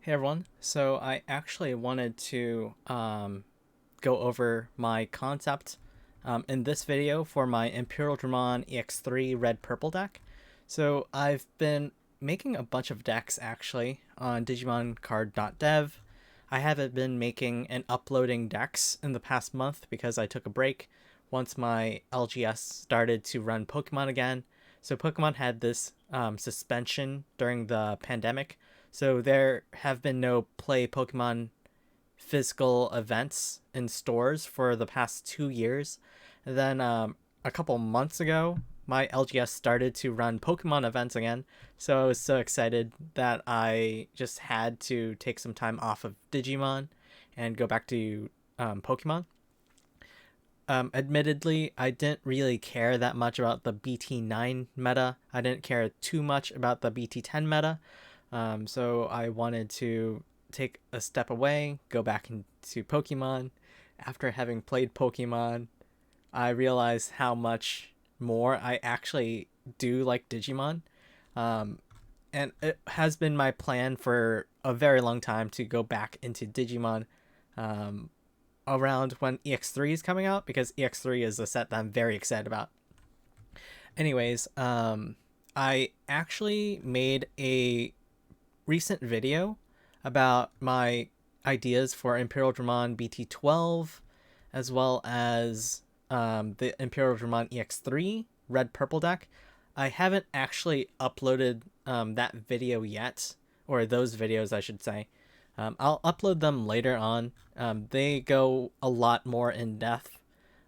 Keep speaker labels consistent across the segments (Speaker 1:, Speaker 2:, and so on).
Speaker 1: Hey everyone. So I actually wanted to go over my concept in this video for my Imperialdramon EX3 red purple deck. So I've been making a bunch of decks actually on DigimonCard.dev. I haven't been making and uploading decks in the past month because I took a break once my LGS started to run Pokemon again. So Pokemon had this suspension during the pandemic, so there have been no play Pokemon physical events in stores for the past 2 years. And then a couple months ago, my LGS started to run Pokemon events again. So I was so excited that I just had to take some time off of Digimon and go back to Pokemon. Admittedly, I didn't really care that much about the BT9 meta. I didn't care too much about the BT10 meta. So I wanted to take a step away, go back into Pokemon. After having played Pokemon, I realized how much more I actually do like Digimon. Um, and it has been my plan for a very long time to go back into Digimon um, around when EX3 is coming out, because EX3 is a set that I'm very excited about. Anyways, I actually made a recent video about my ideas for Imperialdramon BT12, as well as the Imperialdramon EX3 red purple deck. I haven't actually uploaded that video yet, or those videos, I should say. I'll upload them later on. They go a lot more in depth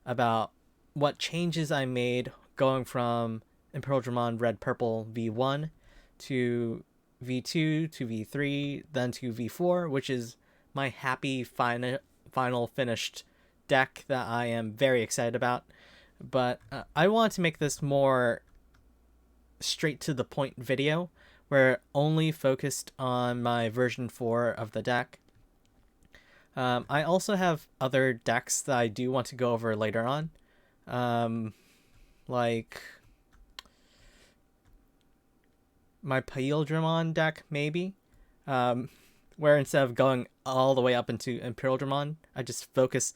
Speaker 1: about what changes I made going from Imperialdramon red purple V1 to V2 to V3, then to V4, which is my happy final finished deck that I am very excited about. But I want to make this more straight to the point video where only focused on my version 4 of the deck. I also have other decks that I do want to go over later on. Um, like my Paildramon deck, maybe. Um, where instead of going all the way up into Imperialdramon, I just focus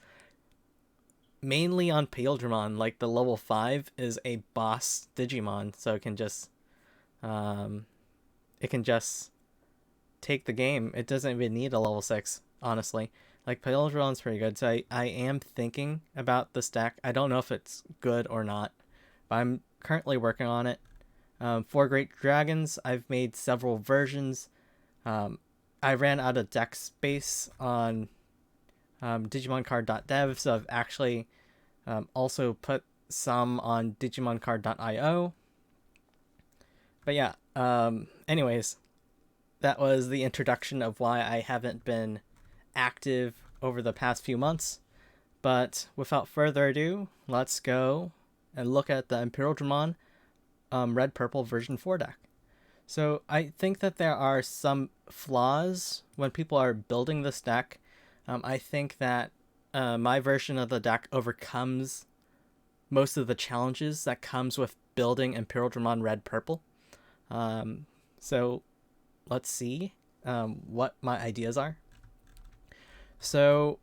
Speaker 1: mainly on Paildramon. Like the level 5 is a boss Digimon, so um, it can just take the game. It doesn't even need a level 6, honestly. Like Paildramon's pretty good, so I am thinking about this deck. I don't know if it's good or not, but I'm currently working on it. For Great Dragons, I've made several versions. Um, I ran out of deck space on DigimonCard.dev, so I've actually also put some on DigimonCard.io. But yeah, anyways, that was the introduction of why I haven't been active over the past few months. But without further ado, let's go and look at the Imperialdramon Red Purple version 4 deck. So I think that there are some flaws when people are building this deck. I think that my version of the deck overcomes most of the challenges that comes with building Imperialdramon Red Purple. Um, so let's see what my ideas are. So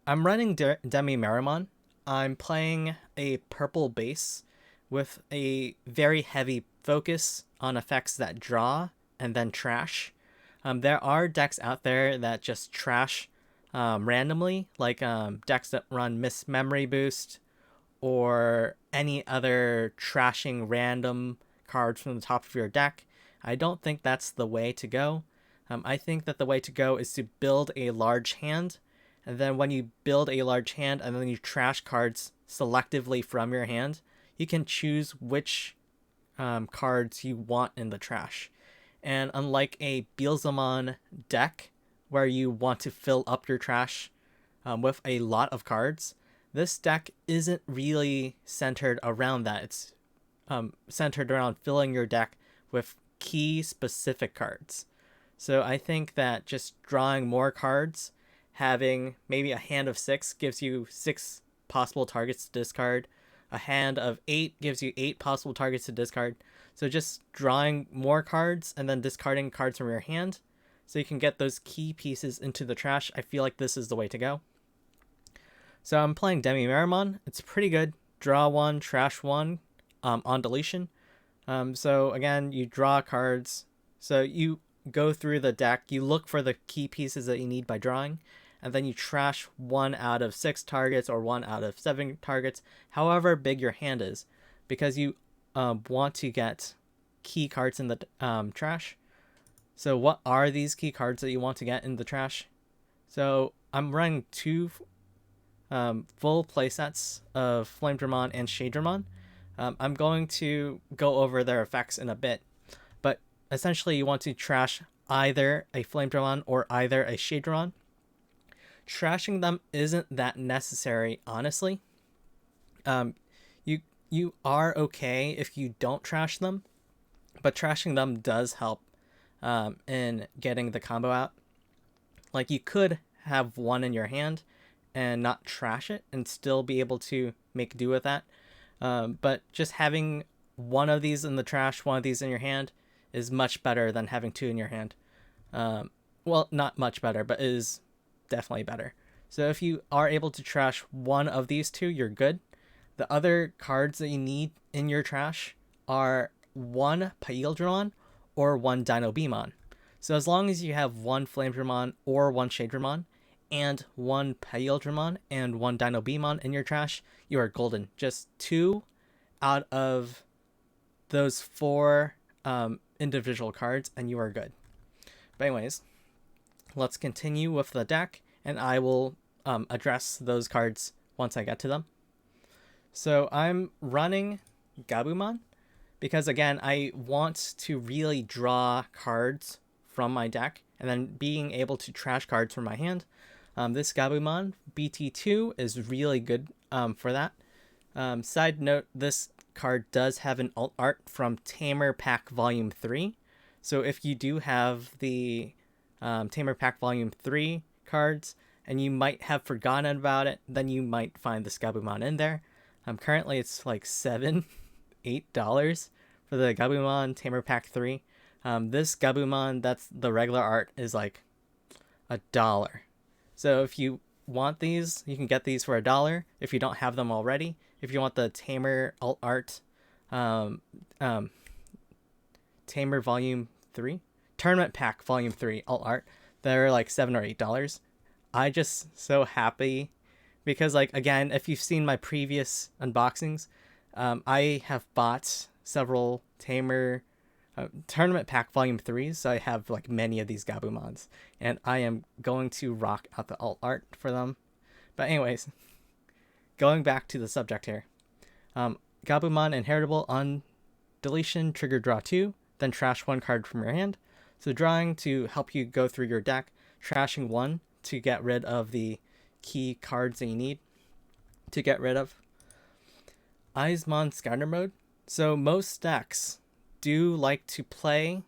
Speaker 1: I'm running Demi Marimon. I'm playing a purple base with a very heavy focus on effects that draw and then trash. There are decks out there that just trash randomly, like decks that run Miss Memory Boost or any other trashing random cards from the top of your deck. I don't think that's the way to go. I think that the way to go is to build a large hand, and then when you build a large hand and then you trash cards selectively from your hand, you can choose which cards you want in the trash. And unlike a Beelzemon deck, where you want to fill up your trash with a lot of cards, this deck isn't really centered around that. It's centered around filling your deck with key specific cards. So I think that just drawing more cards, having maybe a hand of 6 gives you 6 possible targets to discard. A hand of 8 gives you 8 possible targets to discard. So just drawing more cards and then discarding cards from your hand so you can get those key pieces into the trash, I feel like this is the way to go. So I'm playing Demi-Meramon. It's pretty good. Draw 1, trash 1 on deletion. So again, you draw cards. So you go through the deck, you look for the key pieces that you need by drawing, and then you trash 1 out of 6 targets or 1 out of 7 targets, however big your hand is, because you want to get key cards in the trash. So what are these key cards that you want to get in the trash? So I'm running 2 full playsets of Flamedramon and Shadramon. I'm going to go over their effects in a bit, but essentially you want to trash either a Flamedramon or either a Shadramon. Trashing them isn't that necessary, honestly. You are okay if you don't trash them, but trashing them does help in getting the combo out. Like, you could have one in your hand and not trash it and still be able to make do with that. But just having one of these in the trash, one of these in your hand is much better than having 2 in your hand. Well, not much better, but is definitely better. So if you are able to trash one of these 2, you're good. The other cards that you need in your trash are 1 Paildramon or 1 Dinobemon. So as long as you have 1 Flamedramon or 1 Shadramon and 1 Paildramon and 1 Dinobemon in your trash, you are golden. Just 2 out of those 4 individual cards and you are good. But anyways, let's continue with the deck, and I will address those cards once I get to them. So I'm running Gabumon because, again, I want to really draw cards from my deck and then being able to trash cards from my hand. This Gabumon BT2 is really good for that. Side note, this card does have an alt art from Tamer Pack Volume 3. So if you do have the Tamer Pack Volume 3 cards and you might have forgotten about it, then you might find this Gabumon in there. Currently it's like $7-8 for the Gabumon Tamer Pack 3. This Gabumon, that's the regular art, is like $1. So if you want these, you can get these for $1 if you don't have them already. If you want the Tamer alt art, Tamer Volume 3, Tournament Pack Volume 3 alt art, they're like $7 or $8. I just so happy because, like, again, if you've seen my previous unboxings, I have bought several Tamer Tournament Pack Volume 3s, so I have like many of these Gabumons, and I am going to rock out the alt art for them. But anyways, going back to the subject here. Gabumon inheritable on deletion, trigger draw 2, then trash 1 card from your hand. So drawing to help you go through your deck, trashing 1 to get rid of the key cards that you need to get rid of. Eismon Scanner mode. So most decks do like to play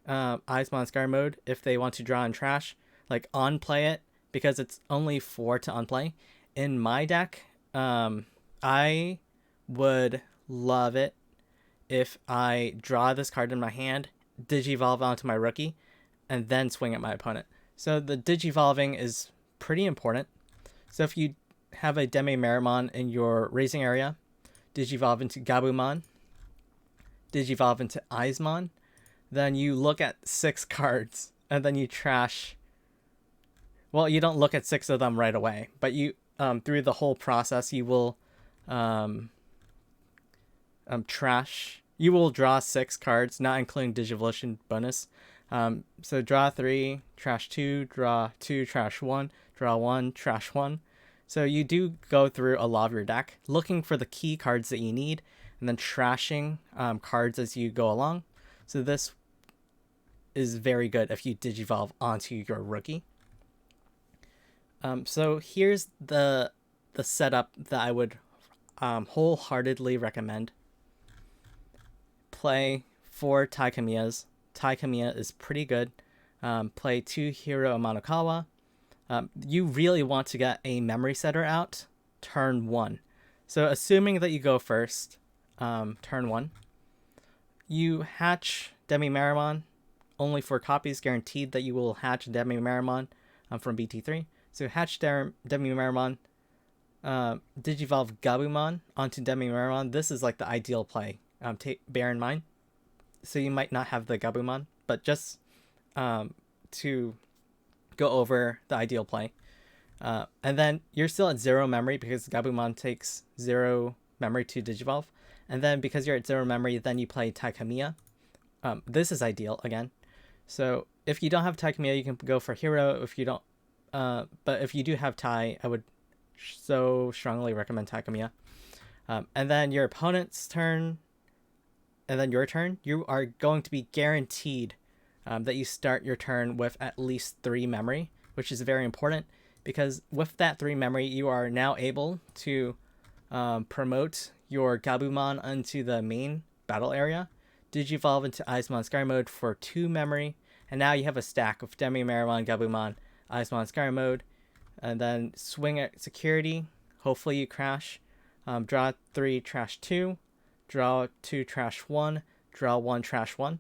Speaker 1: Eismon Scanner mode if they want to draw and trash, like on play it, because it's only 4 to unplay. In my deck, I would love it if I draw this card in my hand, Digivolve onto my rookie, and then swing at my opponent. So the Digivolving is pretty important. So if you have a Demi-Meramon in your raising area, Digivolve into Gabumon, Digivolve into Eismon, then you look at 6 cards, and then you trash. Well, you don't look at 6 of them right away, but you through the whole process, you will trash. You will draw 6 cards, not including Digivolution bonus. So draw 3, trash 2, draw 2, trash 1, draw 1, trash 1. So you do go through a lot of your deck, looking for the key cards that you need, and then trashing cards as you go along. So this is very good if you Digivolve onto your rookie. So here's the setup that I would wholeheartedly recommend. Play 4 Taikamias. Taikamiya is pretty good. Play 2 Hero Amanakawa. You really want to get a memory setter out turn 1. So assuming that you go first, turn 1, you hatch Demi-Meramon only 4 copies, guaranteed that you will hatch Demi-Marimon from BT3. So hatch Demi-Marimon, Digivolve Gabumon onto Demi-Marimon. This is like the ideal play. Bear in mind. So you might not have the Gabumon, but just to go over the ideal play. And then you're still at 0 memory because Gabumon takes 0 memory to Digivolve. And then because you're at 0 memory, then you play Taikamiya. This is ideal again. So if you don't have Taikamiya, you can go for Hero. If you don't, but if you do have Tai, I would so strongly recommend Taikamiya. And then your opponent's turn, and then your turn, you are going to be guaranteed that you start your turn with at least 3 memory, which is very important because with that 3 memory, you are now able to promote your Gabumon onto the main battle area, Digivolve into Eismon Sky Mode for 2 memory, and now you have a stack of Demi-Marimon, Gabumon, Eismon Sky Mode, and then swing at security. Hopefully you crash. Draw 3, trash 2, draw 2, trash 1, draw 1, trash 1.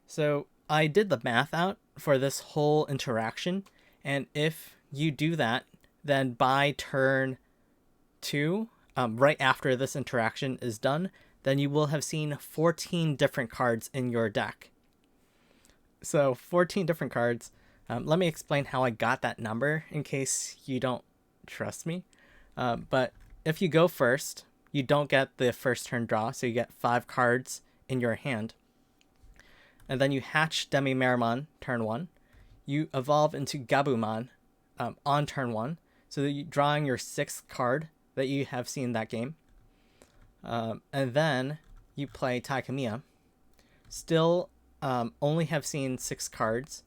Speaker 1: So I did the math out for this whole interaction, and if you do that, then by turn 2, right after this interaction is done, then you will have seen 14 different cards in your deck. So 14 different cards. Let me explain how I got that number in case you don't trust me. But if you go first, you don't get the first turn draw, so you get 5 cards in your hand. And then you hatch Demi-Marimon turn 1. You evolve into Gabumon on turn 1, so that you're drawing your 6th card that you have seen that game. And then you play Taikamiya. Still only have seen 6 cards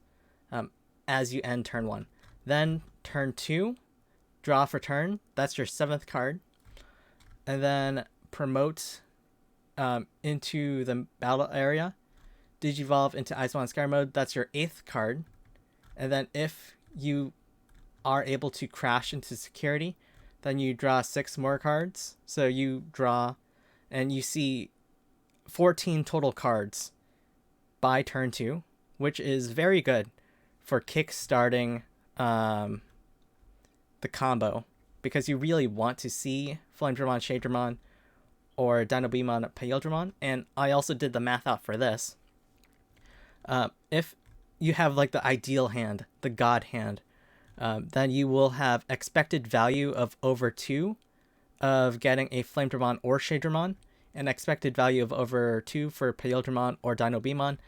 Speaker 1: as you end turn 1. Then turn 2, draw for turn. That's your 7th card. And then promote into the battle area. Digivolve into Eismon Sky Mode. That's your 8th card. And then if you are able to crash into security, then you draw 6 more cards. So you draw, and you see 14 total cards by turn 2, which is very good for kick-starting the combo, because you really want to see Flamedramon, Shadramon, or Dynobemon, Paildramon. And I also did the math out for this. If you have like the ideal hand, the god hand, then you will have expected value of over 2 of getting a Flamedramon or Shadramon, and expected value of over 2 for Paildramon or Dynobemon.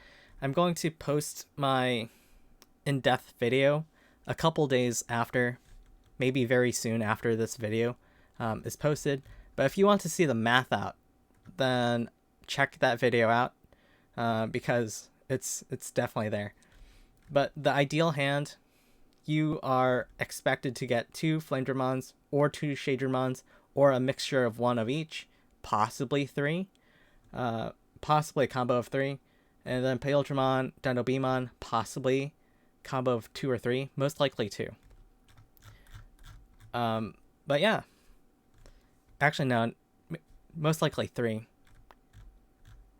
Speaker 1: I'm going to post my in-depth video a couple days after, maybe very soon after this video is posted. But if you want to see the math out, then check that video out because it's definitely there. But the ideal hand, you are expected to get 2 Flamedramons or 2 Shadramons or a mixture of 1 of each, possibly 3, possibly a combo of 3, and then Paildramon, Dynobemon, possibly combo of 2 or 3, most likely 2. But yeah, actually no, most likely 3.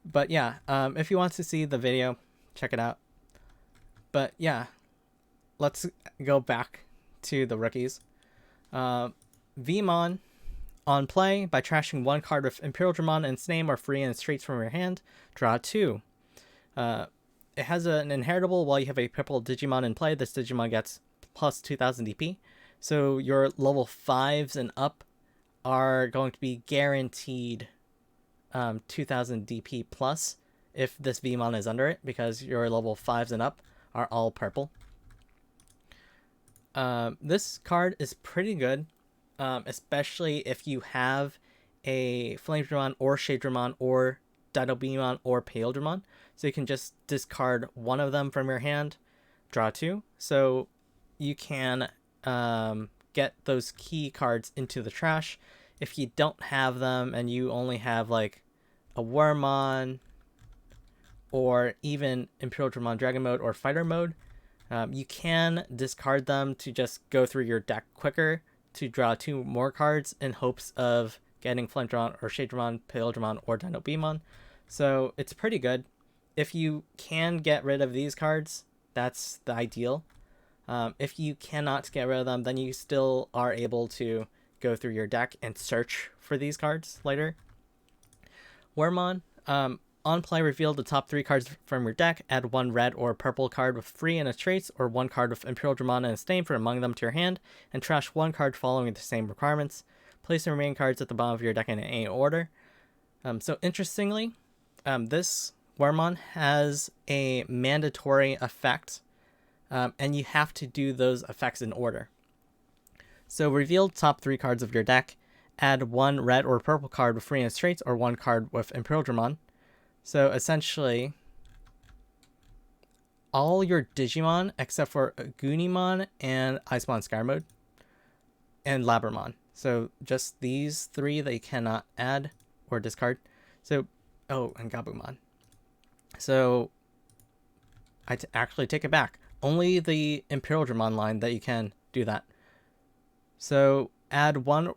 Speaker 1: But yeah, if you want to see the video, check it out. But yeah, let's go back to the rookies. Vmon, on play, by trashing 1 card with Imperialdramon in its name or free in its traits from your hand, draw 2. It has an inheritable while you have a purple Digimon in play. This Digimon gets plus 2000 DP. So your level 5s and up are going to be guaranteed 2000 DP plus if this Vmon is under it, because your level 5s and up are all purple. This card is pretty good, especially if you have a Flamedramon or Shadramon or Dynobemon or Paildramon. So you can just discard 1 of them from your hand, draw 2. So you can get those key cards into the trash. If you don't have them and you only have like a Wormmon or even Imperialdramon Dragon Mode or Fighter Mode, you can discard them to just go through your deck quicker to draw 2 more cards in hopes of getting Flamedramon or Shadramon, Paildramon, or Dynobemon. So it's pretty good. if you can get rid of these cards, that's the ideal. If you cannot get rid of them, then you still are able to go through your deck and search for these cards later. Wormmon, on play, reveal the top 3 cards from your deck, add 1 red or purple card with free and its traits, or 1 card with Imperialdramon and its name from among them to your hand, and trash 1 card following the same requirements. Place the remaining cards at the bottom of your deck in any order. So interestingly, this Wormmon has a mandatory effect, and you have to do those effects in order. So reveal top 3 cards of your deck, add 1 red or purple card with free and its traits, or 1 card with Imperialdramon. So essentially, all your Digimon except for Gunimon and Icemon Sky Mode and Labramon. So just these 3 that you cannot add or discard. So, and Gabumon. So I actually take it back. Only the Imperialdramon line that you can do that. So add 1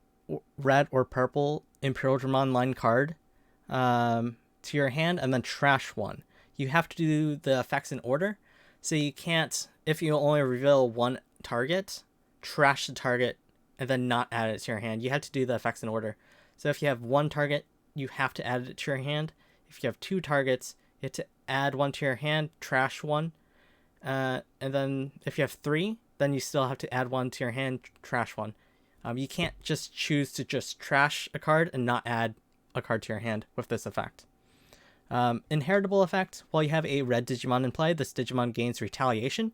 Speaker 1: red or purple Imperialdramon line card to your hand and then trash 1. You have to do the effects in order. So you can't, if you only reveal 1 target, trash the target and then not add it to your hand. You have to do the effects in order. So if you have 1 target, you have to add it to your hand. If you have 2 targets, you have to add 1 to your hand, trash 1. And then if you have 3, then you still have to add 1 to your hand, trash 1. You can't just choose to just trash a card and not add a card to your hand with this effect. Inheritable effect, while you have a red Digimon in play, this Digimon gains retaliation.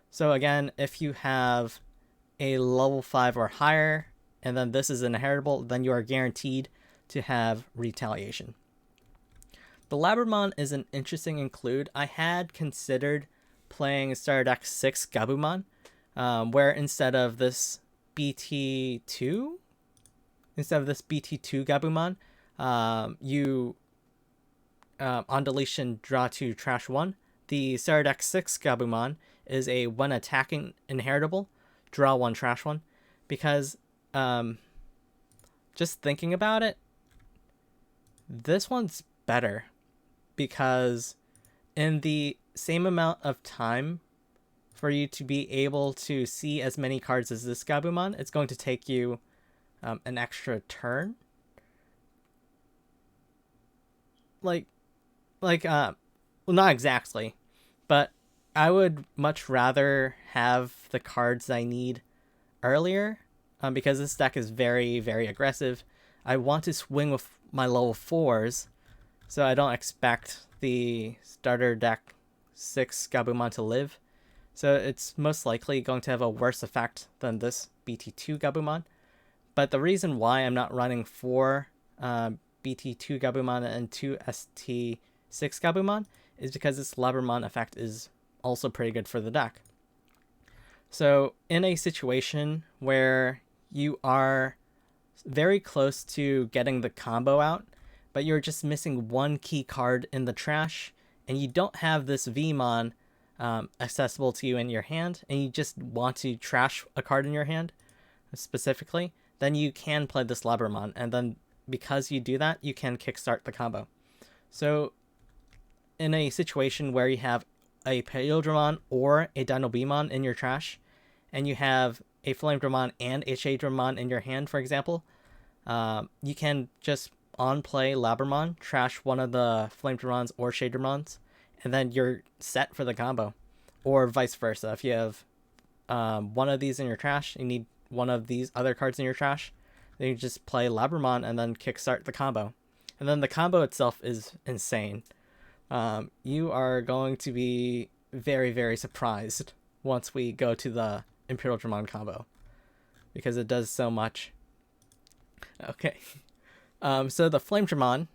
Speaker 1: So again, if you have a level 5 or higher, and then this is inheritable, then you are guaranteed to have retaliation. The Labramon is an interesting include. I had considered playing Starter Deck 6 Gabumon, where instead of this BT2 Gabumon, you on deletion draw 2, trash 1. The Starter Deck 6 Gabumon is a when attacking inheritable, draw 1, trash 1. Because just thinking about it, this one's better because in the same amount of time for you to be able to see as many cards as this Gabumon, it's going to take you an extra turn. Well, not exactly, but I would much rather have the cards I need earlier, because this deck is very, very aggressive. I want to swing with my level 4s, so I don't expect the Starter Deck 6 Gabumon to live. So it's most likely going to have a worse effect than this BT2 Gabumon. But the reason why I'm not running 4 BT2 Gabumon and 2 ST6 Gabumon is because this Labramon effect is also pretty good for the deck. So in a situation where you are very close to getting the combo out, but you're just missing 1 key card in the trash, and you don't have this Vmon accessible to you in your hand, and you just want to trash a card in your hand specifically, then you can play this Labramon, and then because you do that, you can kickstart the combo. So in a situation where you have a Imperialdramon or a Dinobemon in your trash, and you have a Flamedramon and a Shadramon in your hand, for example, you can just on play Labramon, trash one of the Flamedramons or Shadramons, and then you're set for the combo. Or vice versa. If you have one of these in your trash, you need one of these other cards in your trash, then you just play Labramon and then kickstart the combo. And then the combo itself is insane. You are going to be very, very surprised once we go to the Imperialdramon combo, because it does so much. Okay. So the Flamedramon,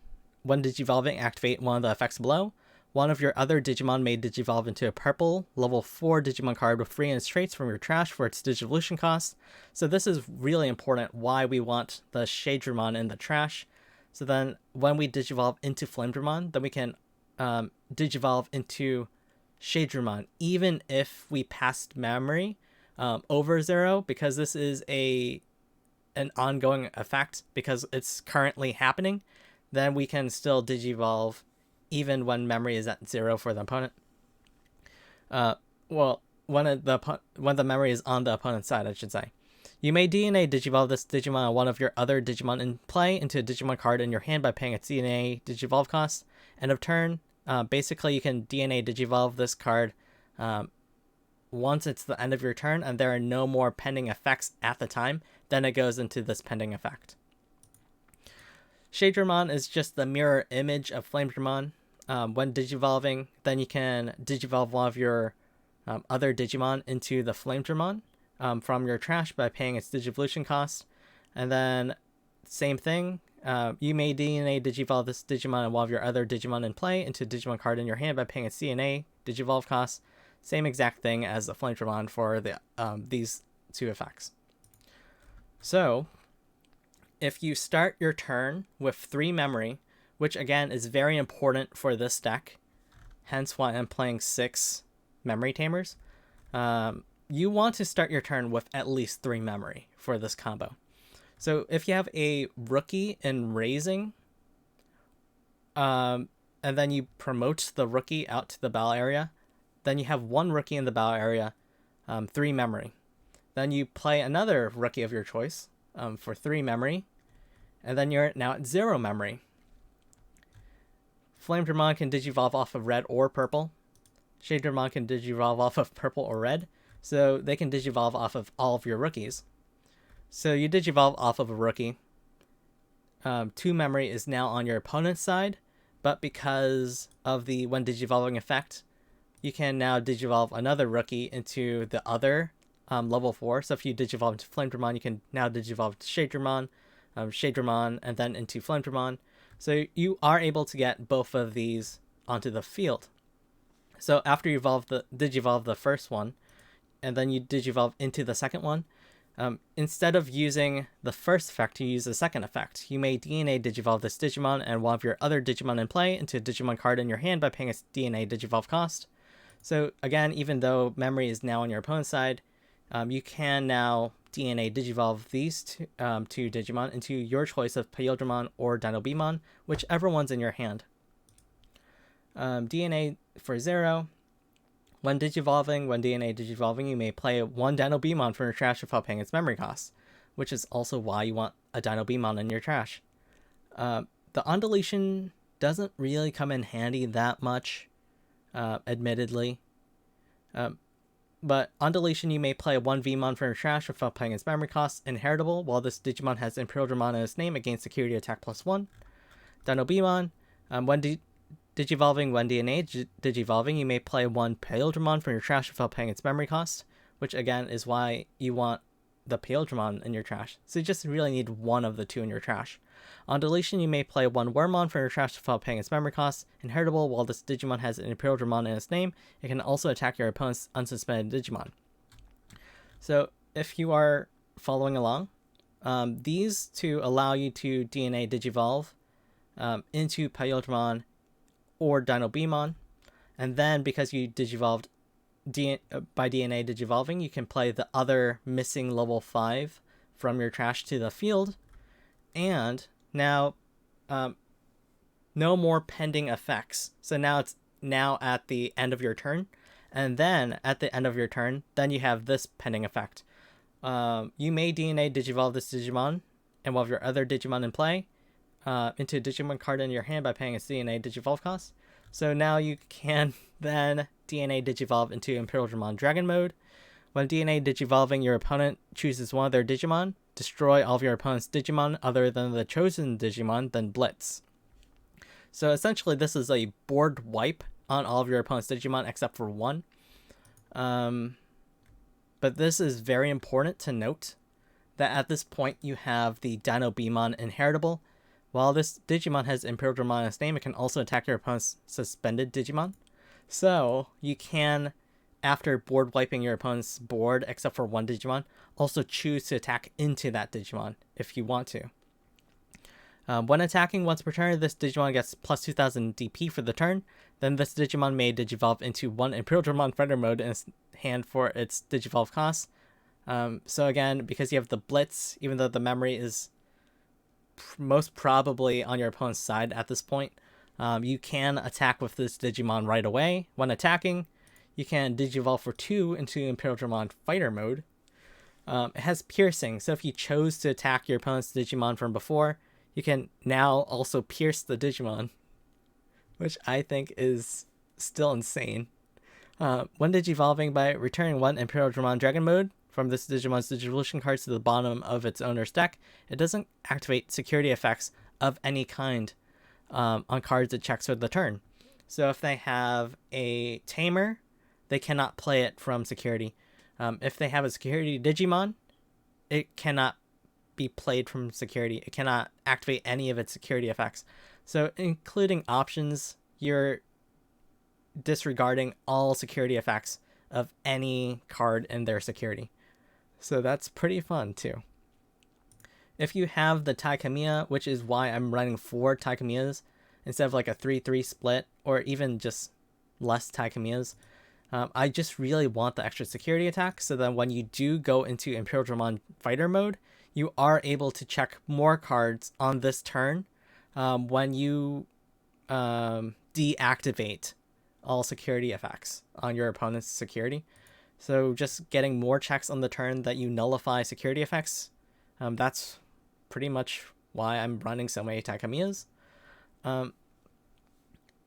Speaker 1: when digivolving, activate one of the effects below. One of your other Digimon may digivolve into a purple, level 4 Digimon card with free and its traits from your trash for its digivolution cost. So this is really important why we want the Shadramon in the trash. So then when we digivolve into Flamedramon, then we can digivolve into Shadramon, even if we passed memory over 0, because this is an ongoing effect because it's currently happening. Then we can still digivolve even when memory is at 0 for the opponent. Well, when the memory is on the opponent's side, I should say. You may DNA Digivolve this Digimon on one of your other Digimon in play into a Digimon card in your hand by paying its DNA Digivolve cost. End of turn. Basically, you can DNA Digivolve this card once it's the end of your turn, and there are no more pending effects at the time. Then it goes into this pending effect. Shadramon is just the mirror image of Flamedramon. When Digivolving, then you can Digivolve one of your other Digimon into the Flamedramon from your trash by paying its Digivolution cost. And then, same thing, you may DNA Digivolve this Digimon and one of your other Digimon in play into a Digimon card in your hand by paying its DNA Digivolve cost. Same exact thing as the Flamedramon for these two effects. So, if you start your turn with 3 memory, which again is very important for this deck, hence why I'm playing 6 memory tamers, you want to start your turn with at least 3 memory for this combo. So if you have a rookie in raising, and then you promote the rookie out to the battle area, then you have 1 rookie in the battle area, 3 memory. Then you play another rookie of your choice for 3 memory, and then you're now at 0 memory. Flamedramon can Digivolve off of red or purple. Shadramon can Digivolve off of purple or red, so they can Digivolve off of all of your rookies. So you Digivolve off of a rookie. 2 memory is now on your opponent's side, but because of the when Digivolving effect, you can now Digivolve another rookie into the other level 4. So if you Digivolve into Flamedramon, you can now Digivolve to Shadramon, Shadramon, and then into Flamedramon. So you are able to get both of these onto the field. So after you Digivolve the first one, and then you Digivolve into the second one, instead of using the first effect, you use the second effect. You may DNA Digivolve this Digimon and one of your other Digimon in play into a Digimon card in your hand by paying its DNA Digivolve cost. So again, even though memory is now on your opponent's side, you can now DNA Digivolve these two Digimon into your choice of Imperialdramon or Dinobemon, whichever one's in your hand. DNA for 0. When DNA Digivolving, you may play 1 Dinobemon from your trash without paying its memory cost, which is also why you want a Dinobemon in your trash. The on deletion doesn't really come in handy that much, admittedly. But on deletion, you may play 1 Vmon from your trash without paying its memory cost. Inheritable, while this Digimon has Imperialdramon in its name, it gains security attack +1. Dinobemon, when Digivolving, when DNA Digivolving, you may play 1 Imperialdramon from your trash without paying its memory cost, which again is why you want the Imperialdramon in your trash. So you just really need 1 of the 2 in your trash. On deletion, you may play 1 Wormmon from your trash without paying its memory cost. Inheritable, while this Digimon has an Imperialdramon in its name, it can also attack your opponent's unsuspended Digimon. So if you are following along, these 2 allow you to DNA Digivolve into Imperialdramon or Dinobemon, and then because you Digivolved by DNA Digivolving, you can play the other missing level 5 from your trash to the field, and now no more pending effects. So now it's now at the end of your turn, and then at the end of your turn, then you have this pending effect. You may DNA Digivolve this Digimon and one of your other Digimon in play into a Digimon card in your hand by paying its DNA Digivolve cost. So now you can then DNA Digivolve into Imperialdramon Dragon Mode. When DNA Digivolving, your opponent chooses one of their Digimon, destroy all of your opponent's Digimon other than the chosen Digimon, then Blitz. So essentially this is a board wipe on all of your opponent's Digimon except for 1. But this is very important to note that at this point you have the Dinobemon inheritable. While this Digimon has Imperialdramon in its name, it can also attack your opponent's suspended Digimon. So you can, after board wiping your opponent's board except for 1 Digimon, also choose to attack into that Digimon if you want to. When attacking once per turn, this Digimon gets plus 2000 DP for the turn. Then this Digimon may Digivolve into 1 Imperialdramon Fender mode in its hand for its Digivolve cost. So again, because you have the Blitz, even though the memory is most probably on your opponent's side at this point, You can attack with this Digimon right away. When attacking, you can Digivolve for 2 into Imperialdramon Fighter mode. It has piercing, so if you chose to attack your opponent's Digimon from before, you can now also pierce the Digimon, which I think is still insane. When Digivolving, by returning one Imperialdramon Dragon mode from this Digimon's Digivolution cards to the bottom of its owner's deck, it doesn't activate security effects of any kind on cards it checks for the turn. So if they have a Tamer, they cannot play it from security. If they have a security Digimon, it cannot be played from security. It cannot activate any of its security effects. So including options, you're disregarding all security effects of any card in their security. So that's pretty fun too. If you have the Taikamiya, which is why I'm running 4 Taikamiyas instead of like a 3-3 split, or even just less Taikamiyas, I just really want the extra security attack, so that when you do go into Imperialdramon Fighter mode, you are able to check more cards on this turn when you deactivate all security effects on your opponent's security. So just getting more checks on the turn that you nullify security effects, that's pretty much why I'm running so many Taikamiyas.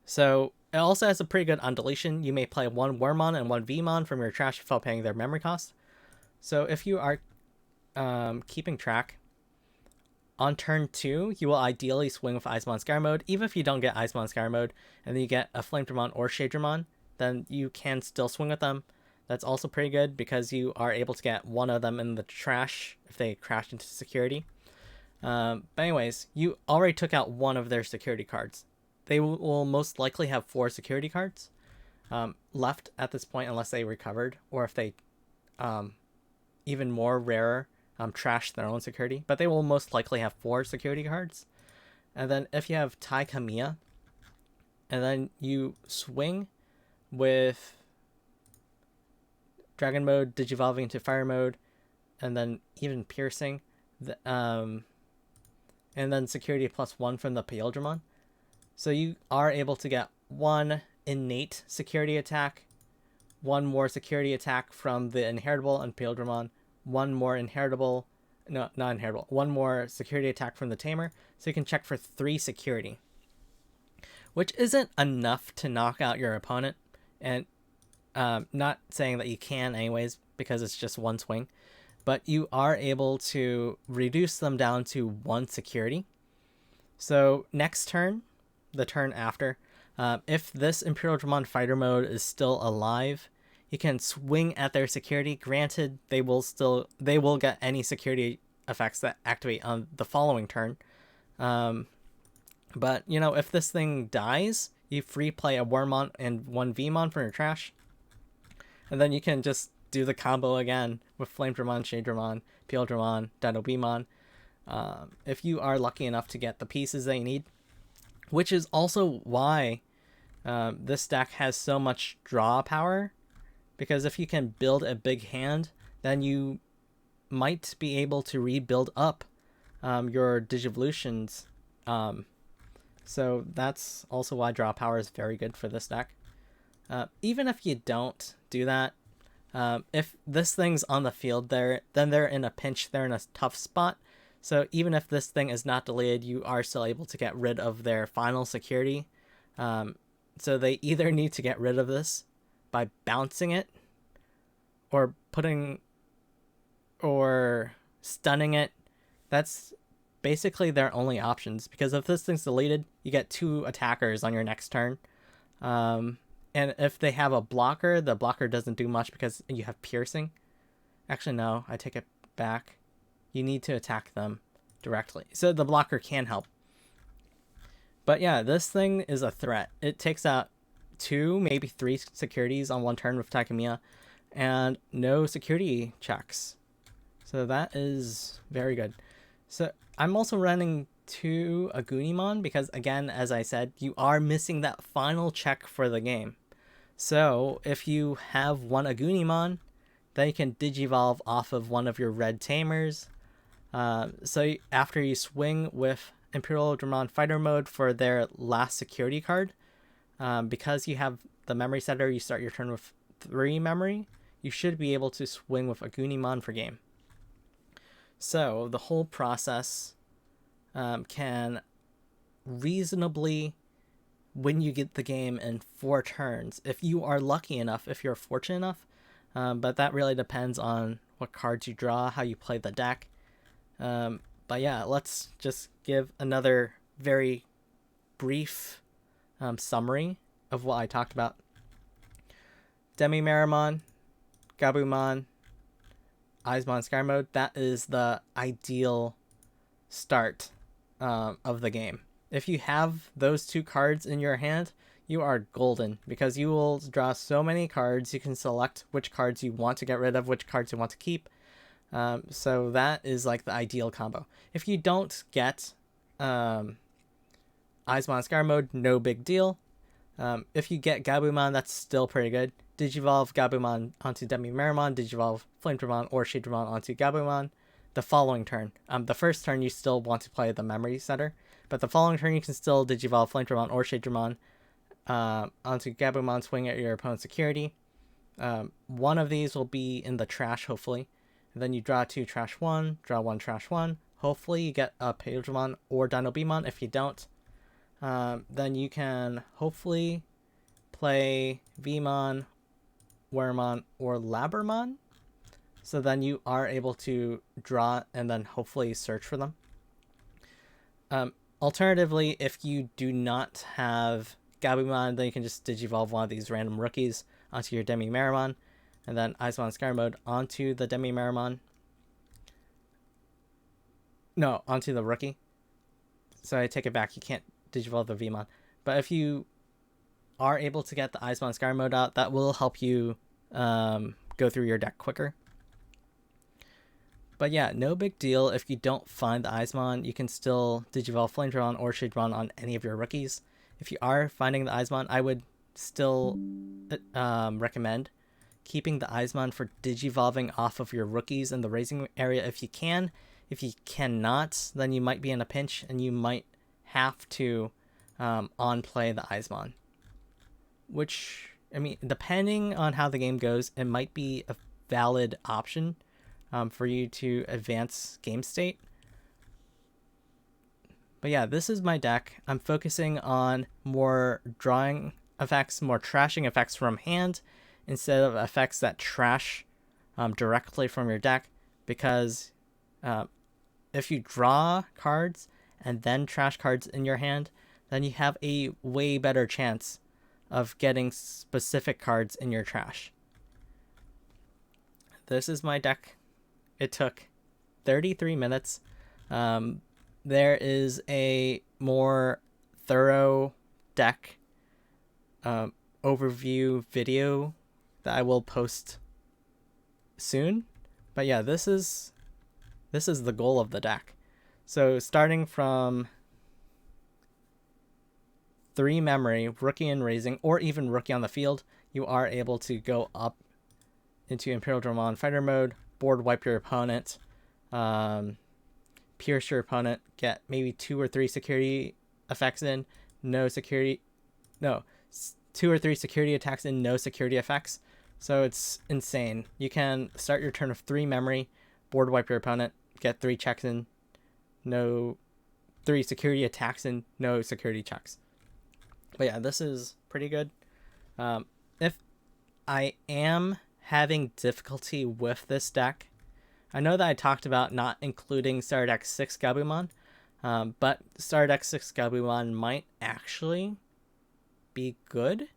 Speaker 1: So it also has a pretty good undeletion. You may play 1 Wormmon and 1 Vmon from your trash without paying their memory cost. So if you are keeping track, on turn 2, you will ideally swing with Icemon Sky mode. Even if you don't get Icemon Sky mode, and then you get a Flamedramon or Shadramon, then you can still swing with them. That's also pretty good because you are able to get one of them in the trash if they crash into security. But anyways, you already took out one of their security cards. They will most likely have 4 security cards left at this point unless they recovered, or if they, even more rarer, trash their own security. But they will most likely have 4 security cards. And then if you have Taikamiya, and then you swing with Dragon mode, Digivolving into Fire mode, and then even piercing, and then security +1 from the Imperialdramon. So you are able to get 1 innate security attack, 1 more security attack from the inheritable Imperialdramon, 1 more inheritable, no, not inheritable, 1 more security attack from the Tamer. So you can check for 3 security, which isn't enough to knock out your opponent. And not saying that you can anyways, because it's just 1 swing, but you are able to reduce them down to 1 security. So next turn, the turn after, if this Imperialdramon Fighter mode is still alive, you can swing at their security. Granted, they will get any security effects that activate on the following turn. But you know, if this thing dies, you free play a Wormmon and 1 Vmon from your trash, and then you can just do the combo again with Flamedramon, Shadramon, Imperialdramon, Dino-Beamon, if you are lucky enough to get the pieces that you need. Which is also why this deck has so much draw power, because if you can build a big hand, then you might be able to rebuild up your Digivolutions. So that's also why draw power is very good for this deck. Even if you don't do that, if this thing's on the field there, then they're in a pinch, they're in a tough spot. So even if this thing is not deleted, you are still able to get rid of their final security. So they either need to get rid of this by bouncing it, or stunning it. That's basically their only options, because if this thing's deleted, you get 2 attackers on your next turn. And if they have a blocker, the blocker doesn't do much because you have piercing. Actually, no, I take it back. You need to attack them directly. So the blocker can help. But yeah, this thing is a threat. It takes out 2, maybe 3 securities on 1 turn with Taikamiya, and no security checks. So that is very good. So I'm also running 2 Agunimon because, again, as I said, you are missing that final check for the game. So if you have 1 Agunimon, then you can Digivolve off of one of your red Tamers. So after you swing with Imperialdramon Fighter Mode for their last security card. Because you have the memory setter, you start your turn with 3 memory. You should be able to swing with Agunimon for game. So the whole process can reasonably win you get the game in 4 turns if you are lucky enough, if you're fortunate enough. But that really depends on what cards you draw, how you play the deck. But yeah, let's just give another very brief summary of what I talked about. Demi-Meramon, Gabumon, Eismon Sky Mode, that is the ideal start of the game. If you have those 2 cards in your hand, you are golden, because you will draw so many cards. You can select which cards you want to get rid of, which cards you want to keep. So that is like the ideal combo. If you don't get Eismon Sky Mode, no big deal. If you get Gabumon, that's still pretty good. Digivolve Gabumon onto Demi-Meramon, Digivolve Flamedramon or Shadramon onto Gabumon the following turn. The first turn you still want to play the memory center, but the following turn you can still Digivolve Flamedramon or Shadramon onto Gabumon, swing at your opponent's security. One of these will be in the trash, hopefully. And then you draw 2 trash 1, draw 1 trash 1. Hopefully you get a Imperialdramon or Dino Beamon. If you don't, then you can hopefully play Vmon, Wormmon, or Labramon. So then you are able to draw and then hopefully search for them. Alternatively, if you do not have Gabumon, then you can just Digivolve one of these random rookies onto your Demi-Meramon, and then Eismon Sky Mode onto the Demi-Meramon. No, onto the rookie. So I take it back, you can't Digivolve the Vmon. But if you are able to get the Eismon Sky Mode out, that will help you go through your deck quicker. But yeah, no big deal. If you don't find the Eismon, you can still Digivolve Flamedramon or Shadramon on any of your rookies. If you are finding the Eismon, I would still recommend keeping the Eismon for Digivolving off of your rookies in the raising area if you can. If you cannot, then you might be in a pinch and you might have to on-play the Eismon. Which, I mean, depending on how the game goes, it might be a valid option for you to advance game state. But yeah, this is my deck. I'm focusing on more drawing effects, more trashing effects from hand, instead of effects that trash directly from your deck, because if you draw cards and then trash cards in your hand, then you have a way better chance of getting specific cards in your trash. This is my deck. It took 33 minutes. There is a more thorough deck overview video that I will post soon. But yeah, this is the goal of the deck. So starting from 3 memory, rookie and raising, or even rookie on the field, you are able to go up into Imperialdramon Fighter Mode, board wipe your opponent, pierce your opponent, get maybe 2 or 3 security effects in, 2 or 3 security attacks in, no security effects. So it's insane. You can start your turn with 3 memory, board wipe your opponent, get 3 checks in, 3 security attacks in, no security checks. But yeah, this is pretty good. If I am having difficulty with this deck, I know that I talked about not including Starter Deck 6 Gabumon, but Starter Deck 6 Gabumon might actually be good.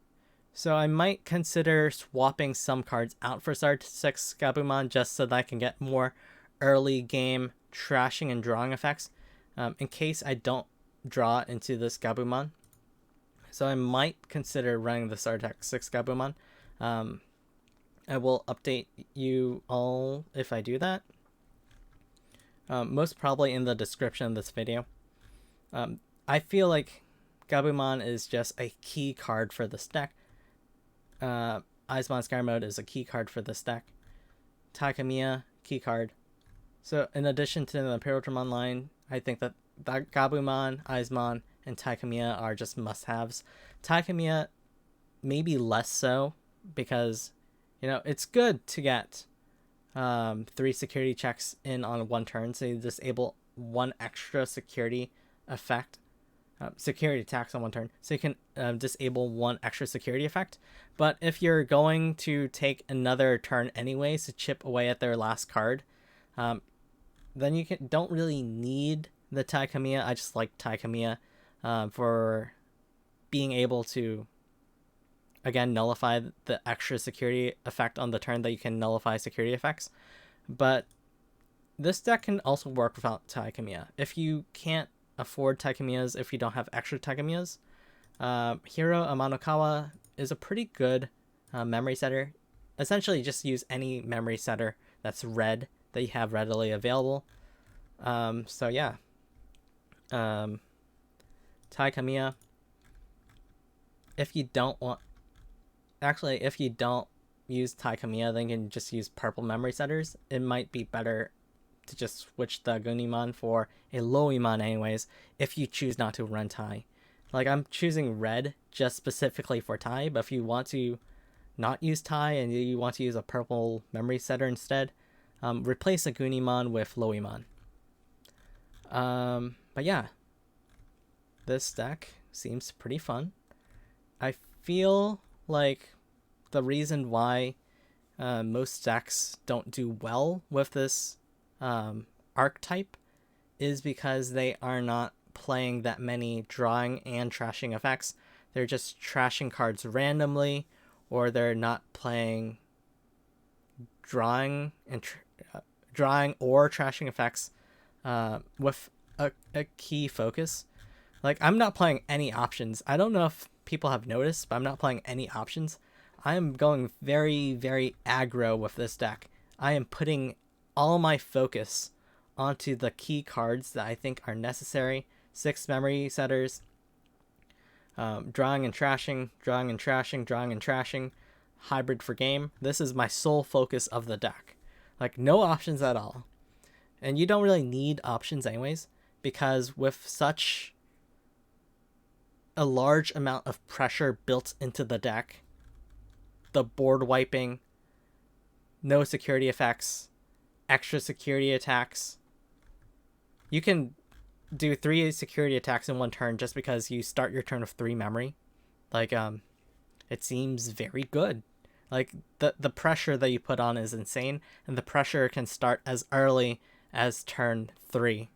Speaker 1: So I might consider swapping some cards out for Starter Deck 6 Gabumon just so that I can get more early game trashing and drawing effects in case I don't draw into this Gabumon. So I might consider running the Starter Deck 6 Gabumon. I will update you all if I do that. Most probably in the description of this video. I feel like Gabumon is just a key card for this deck. Eismon Sky Mode is a key card for this deck. Takamiya, key card. So in addition to the Imperialdramon line, I think that Gabumon, Aizmon, and Taikamiya are just must-haves. Taikamiya maybe less so, because, you know, it's good to get 3 security checks in on one turn, so you disable 1 extra security effect, security attacks on 1 turn, so you can disable 1 extra security effect. But if you're going to take another turn anyways to chip away at their last card, then you don't really need the Taikamiya. I just like Taikamiya for being able to, again, nullify the extra security effect on the turn that you can nullify security effects. But this deck can also work without Taikamiya. If you can't afford Taikamiyas, if you don't have extra Taikamiyas, Hero Amanokawa is a pretty good memory setter. Essentially, just use any memory setter that's red that you have readily available. So yeah, Taikamiya. If you don't want, actually, if you don't use Taikamiya, then you can just use purple memory setters. It might be better to just switch the Gunimon for a Loimon anyways, if you choose not to run Tai. Like, I'm choosing red just specifically for Tai, but if you want to not use Tai and you want to use a purple memory setter instead, replace a Gunimon with Loimon. But yeah, this deck seems pretty fun. I feel like the reason why most decks don't do well with this archetype is because they are not playing that many drawing and trashing effects. They're just trashing cards randomly, or they're not playing drawing and drawing or trashing effects with a key focus. Like, I'm not playing any options. I don't know if people have noticed, but I'm not playing any options. I am going very, very aggro with this deck. I am putting all my focus onto the key cards that I think are necessary. 6 memory setters, drawing and trashing, drawing and trashing, drawing and trashing, hybrid for game. This is my sole focus of the deck. Like, no options at all. And you don't really need options anyways, because with such a large amount of pressure built into the deck, the board wiping, no security effects, extra security attacks, you can do 3 security attacks in 1 turn just because you start your turn with 3 memory. Like, it seems very good. Like, the pressure that you put on is insane, and the pressure can start as early as turn 3.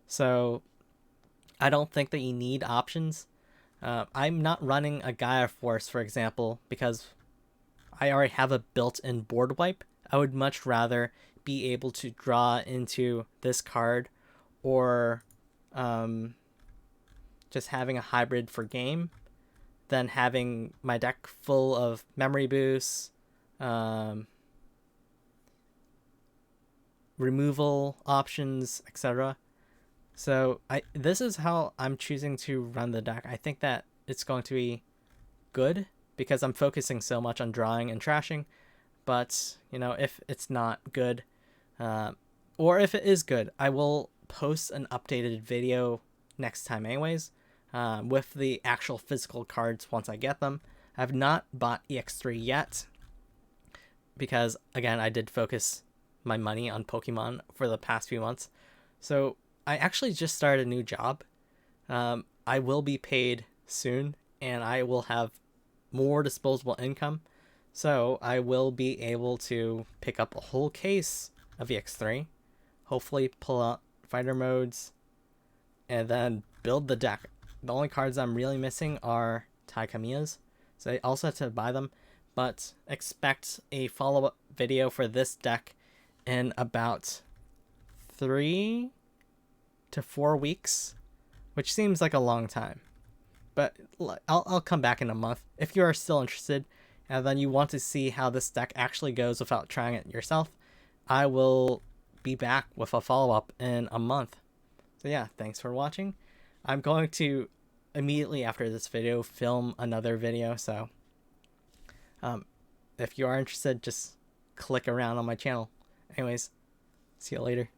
Speaker 1: So I don't think that you need options. I'm not running a Gaia Force, for example, because I already have a built-in board wipe. I would much rather be able to draw into this card, or just having a hybrid for game, than having my deck full of memory boosts, removal options, etc. So this is how I'm choosing to run the deck. I think that it's going to be good because I'm focusing so much on drawing and trashing. But, you know, if it's not good, or if it is good, I will post an updated video next time anyways, with the actual physical cards once I get them. I have not bought EX3 yet because, again, I did focus my money on Pokemon for the past few months. So I actually just started a new job. I will be paid soon, and I will have more disposable income. So I will be able to pick up a whole case of EX3, hopefully pull out fighter modes, and then build the deck. The only cards I'm really missing are Taikamiyas, so I also have to buy them, but expect a follow-up video for this deck in about 3 to 4 weeks, which seems like a long time. But I'll come back in a month. If you are still interested, and then you want to see how this deck actually goes without trying it yourself, I will be back with a follow-up in a month. So yeah, thanks for watching. I'm going to immediately after this video film another video, so if you are interested, just click around on my channel. Anyways, see you later.